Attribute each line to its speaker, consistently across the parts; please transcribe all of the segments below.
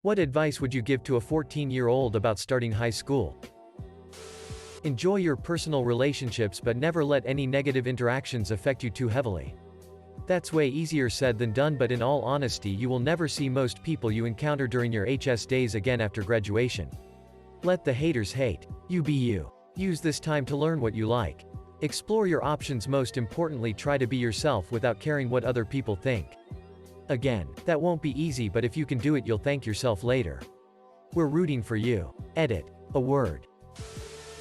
Speaker 1: What advice would you give to a 14-year-old about starting high school? Enjoy your personal relationships but never let any negative interactions affect you too heavily. That's way easier said than done, but in all honesty you will never see most people you encounter during your HS days again after graduation. Let the haters hate. You be you. Use this time to learn what you like. Explore your options, most importantly try to be yourself without caring what other people think. Again, that won't be easy, but if you can do it you'll thank yourself later. We're rooting for you. Edit. A word.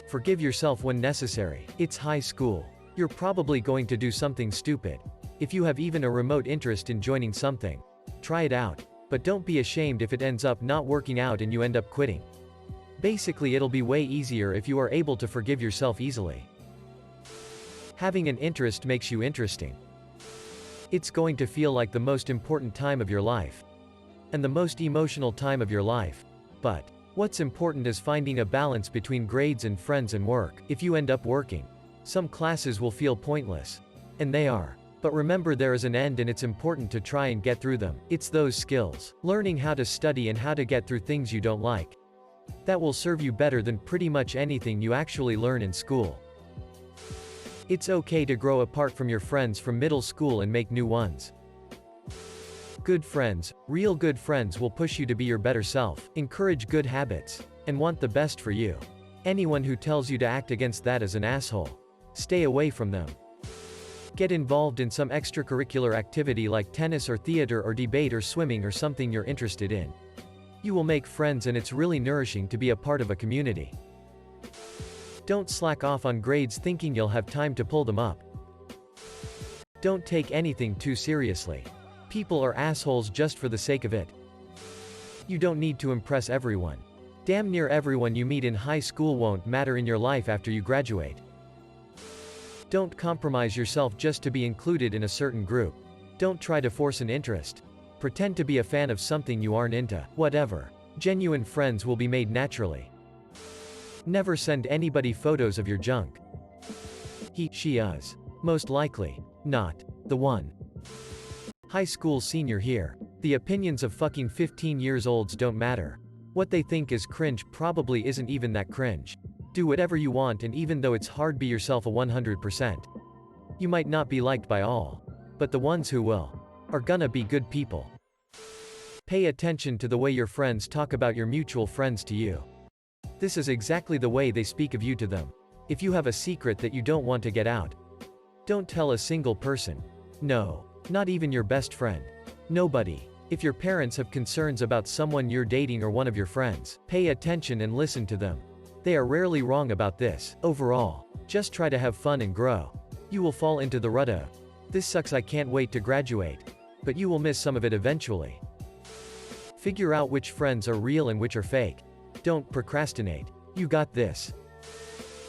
Speaker 1: Forgive yourself when necessary. It's high school. You're probably going to do something stupid. If you have even a remote interest in joining something, try it out. But don't be ashamed if it ends up not working out and you end up quitting. Basically, it'll be way easier if you are able to forgive yourself easily. Having an interest makes you interesting. It's going to feel like the most important time of your life. And the most emotional time of your life. But what's important is finding a balance between grades and friends and work. If you end up working, some classes will feel pointless. And they are. But remember, there is an end and it's important to try and get through them. It's those skills, learning how to study and how to get through things you don't like, that will serve you better than pretty much anything you actually learn in school. It's okay to grow apart from your friends from middle school and make new ones. Good friends, real good friends, will push you to be your better self, encourage good habits, and want the best for you. Anyone who tells you to act against that is an asshole. Stay away from them. Get involved in some extracurricular activity like tennis or theater or debate or swimming or something you're interested in. You will make friends and it's really nourishing to be a part of a community. Don't slack off on grades thinking you'll have time to pull them up. Don't take anything too seriously. People are assholes just for the sake of it. You don't need to impress everyone. Damn near everyone you meet in high school won't matter in your life after you graduate. Don't compromise yourself just to be included in a certain group. Don't try to force an interest. Pretend to be a fan of something you aren't into. Whatever. Genuine friends will be made naturally. Never send anybody photos of your junk. She is most likely not the one. High school senior here. The opinions of fucking 15-year-olds don't matter. What they think is cringe probably isn't even that cringe. Do whatever you want, and even though it's hard, be yourself 100%. You might not be liked by all, but the ones who will are gonna be good people. Pay attention to the way your friends talk about your mutual friends to you. This is exactly the way they speak of you to them. If you have a secret that you don't want to get out, don't tell a single person. No, not even your best friend. Nobody. If your parents have concerns about someone you're dating or one of your friends, pay attention and listen to them. They are rarely wrong about this. Overall, just try to have fun and grow. You will fall into the rut of, "This sucks, I can't wait to graduate." But you will miss some of it eventually. Figure out which friends are real and which are fake. Don't procrastinate. You got this.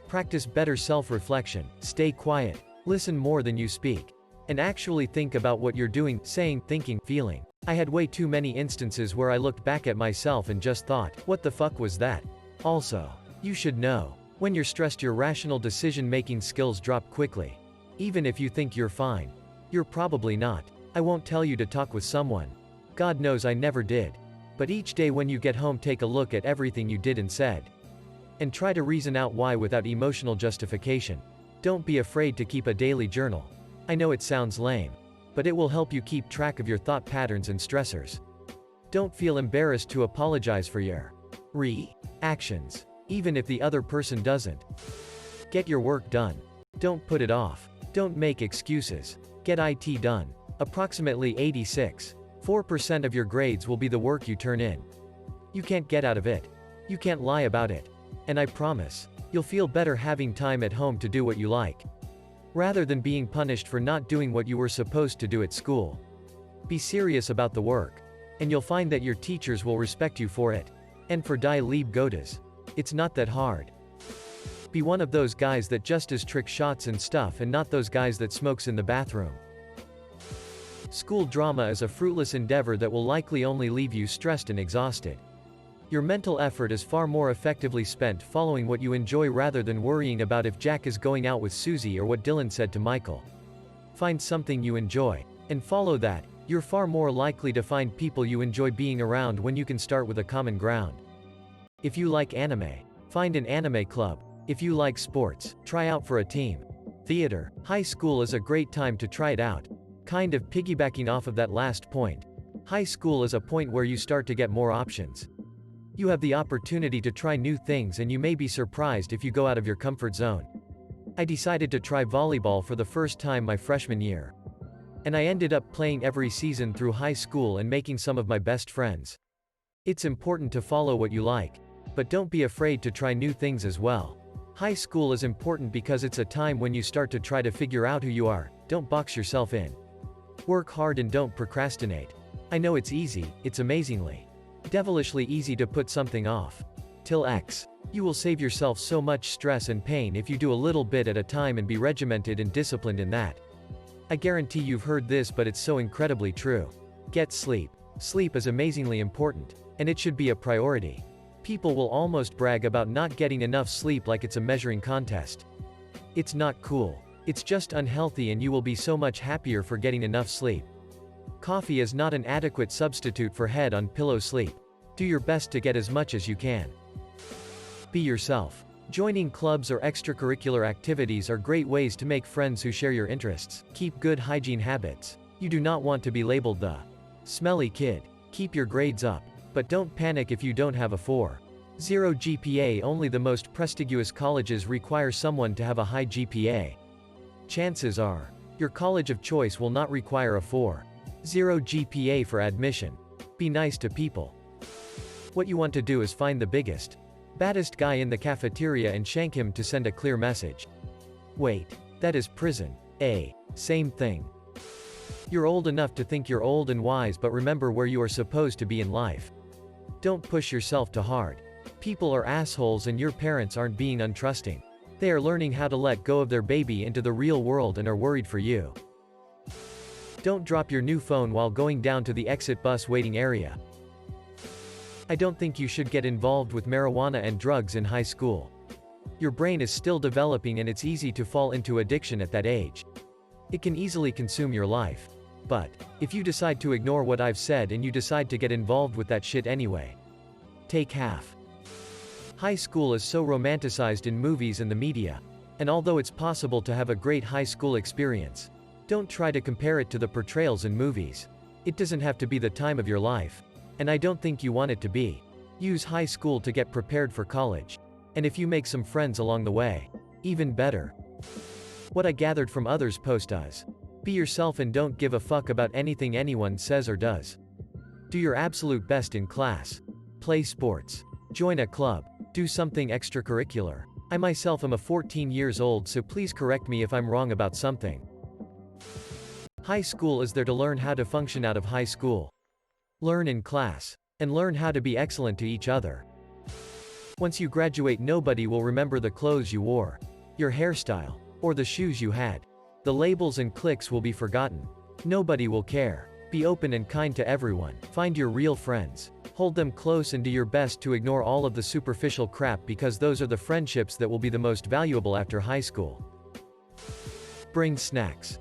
Speaker 1: Practice better self-reflection. Stay quiet. Listen more than you speak. And actually think about what you're doing, saying, thinking, feeling. I had way too many instances where I looked back at myself and just thought, what the fuck was that? Also, you should know, when you're stressed your rational decision-making skills drop quickly. Even if you think you're fine, you're probably not. I won't tell you to talk with someone. God knows I never did. But each day when you get home, take a look at everything you did and said. And try to reason out why without emotional justification. Don't be afraid to keep a daily journal. I know it sounds lame, but it will help you keep track of your thought patterns and stressors. Don't feel embarrassed to apologize for your reactions, even if the other person doesn't. Get your work done. Don't put it off. Don't make excuses. Get IT done. Approximately 86.4% of your grades will be the work you turn in. You can't get out of it. You can't lie about it. And I promise, you'll feel better having time at home to do what you like, rather than being punished for not doing what you were supposed to do at school. Be serious about the work, and you'll find that your teachers will respect you for it. And for die lieb godas. It's not that hard. Be one of those guys that just does trick shots and stuff, and not those guys that smokes in the bathroom. School drama is a fruitless endeavor that will likely only leave you stressed and exhausted. Your mental effort is far more effectively spent following what you enjoy rather than worrying about if Jack is going out with Susie or what Dylan said to Michael. Find something you enjoy, and follow that. You're far more likely to find people you enjoy being around when you can start with a common ground. If you like anime, find an anime club. If you like sports, try out for a team. Theater. High school is a great time to try it out. Kind of piggybacking off of that last point. High school is a point where you start to get more options. You have the opportunity to try new things and you may be surprised if you go out of your comfort zone. I decided to try volleyball for the first time my freshman year. And I ended up playing every season through high school and making some of my best friends. It's important to follow what you like, but don't be afraid to try new things as well. High school is important because it's a time when you start to try to figure out who you are. Don't box yourself in. Work hard and don't procrastinate. I know it's easy, it's amazingly, devilishly easy to put something off. Till X. You will save yourself so much stress and pain if you do a little bit at a time and be regimented and disciplined in that. I guarantee you've heard this, but it's so incredibly true. Get sleep. Sleep is amazingly important, and it should be a priority. People will almost brag about not getting enough sleep like it's a measuring contest. It's not cool. It's just unhealthy and you will be so much happier for getting enough sleep. Coffee is not an adequate substitute for head-on-pillow sleep. Do your best to get as much as you can. Be yourself. Joining clubs or extracurricular activities are great ways to make friends who share your interests. Keep good hygiene habits. You do not want to be labeled the smelly kid. Keep your grades up. But don't panic if you don't have a 4.0 GPA. Only the most prestigious colleges require someone to have a high GPA. Chances are, your college of choice will not require a 4.0 GPA for admission. Be nice to people. What you want to do is find the biggest, baddest guy in the cafeteria and shank him to send a clear message. Wait, that is prison. Same thing. You're old enough to think you're old and wise, but remember where you are supposed to be in life. Don't push yourself too hard. People are assholes and your parents aren't being untrusting. They are learning how to let go of their baby into the real world and are worried for you. Don't drop your new phone while going down to the exit bus waiting area. I don't think you should get involved with marijuana and drugs in high school. Your brain is still developing and it's easy to fall into addiction at that age. It can easily consume your life. But, if you decide to ignore what I've said and you decide to get involved with that shit anyway, take half. High school is so romanticized in movies and the media. And although it's possible to have a great high school experience, don't try to compare it to the portrayals in movies. It doesn't have to be the time of your life. And I don't think you want it to be. Use high school to get prepared for college. And if you make some friends along the way, even better. What I gathered from others' posts is, be yourself and don't give a fuck about anything anyone says or does. Do your absolute best in class. Play sports. Join a club. Do something extracurricular. I myself am 14 years old, so please correct me if I'm wrong about something. High school is there to learn how to function out of high school. Learn in class. And learn how to be excellent to each other. Once you graduate, nobody will remember the clothes you wore, your hairstyle, or the shoes you had. The labels and cliques will be forgotten. Nobody will care. Be open and kind to everyone. Find your real friends. Hold them close and do your best to ignore all of the superficial crap, because those are the friendships that will be the most valuable after high school. Bring snacks.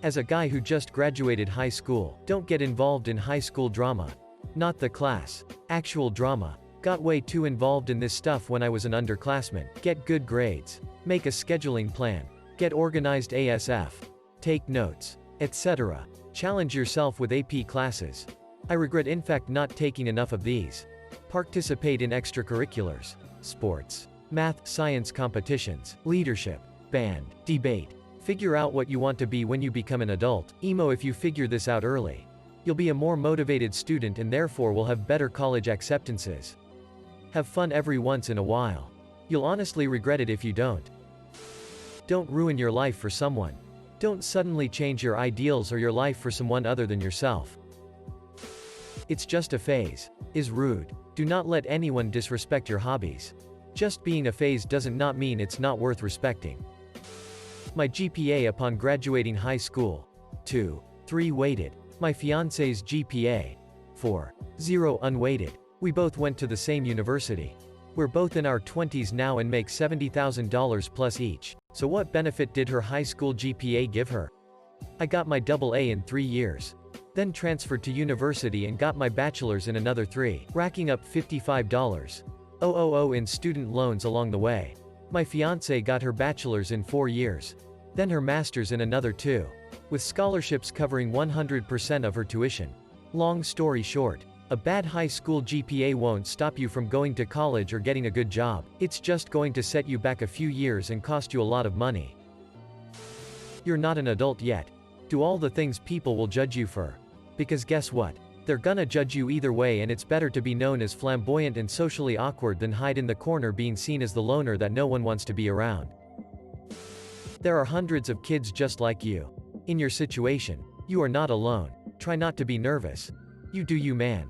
Speaker 1: As a guy who just graduated high school, don't get involved in high school drama. Not the class. Actual drama. Got way too involved in this stuff when I was an underclassman. Get good grades. Make a scheduling plan. Get organized ASF. Take notes. Etc. Challenge yourself with AP classes. I regret in fact not taking enough of these. Participate in extracurriculars. Sports. Math, science competitions. Leadership. Band. Debate. Figure out what you want to be when you become an adult. Emo if you figure this out early. You'll be a more motivated student and therefore will have better college acceptances. Have fun every once in a while. You'll honestly regret it if you don't. Don't ruin your life for someone. Don't suddenly change your ideals or your life for someone other than yourself. It's just a phase. Is rude. Do not let anyone disrespect your hobbies. Just being a phase doesn't not mean it's not worth respecting. My GPA upon graduating high school. 2.3 weighted. My fiance's GPA. 4.0 unweighted. We both went to the same university. We're both in our 20s now and make $70,000 plus each. So what benefit did her high school GPA give her? I got my AA in 3 years. Then transferred to university and got my bachelor's in another 3, racking up $55,000 in student loans along the way. My fiancée got her bachelor's in 4 years. Then her master's in another 2. With scholarships covering 100% of her tuition. Long story short, a bad high school GPA won't stop you from going to college or getting a good job. It's just going to set you back a few years and cost you a lot of money. You're not an adult yet. Do all the things people will judge you for. Because guess what? They're gonna judge you either way, and it's better to be known as flamboyant and socially awkward than hide in the corner being seen as the loner that no one wants to be around. There are hundreds of kids just like you. In your situation, you are not alone. Try not to be nervous. You do you, man.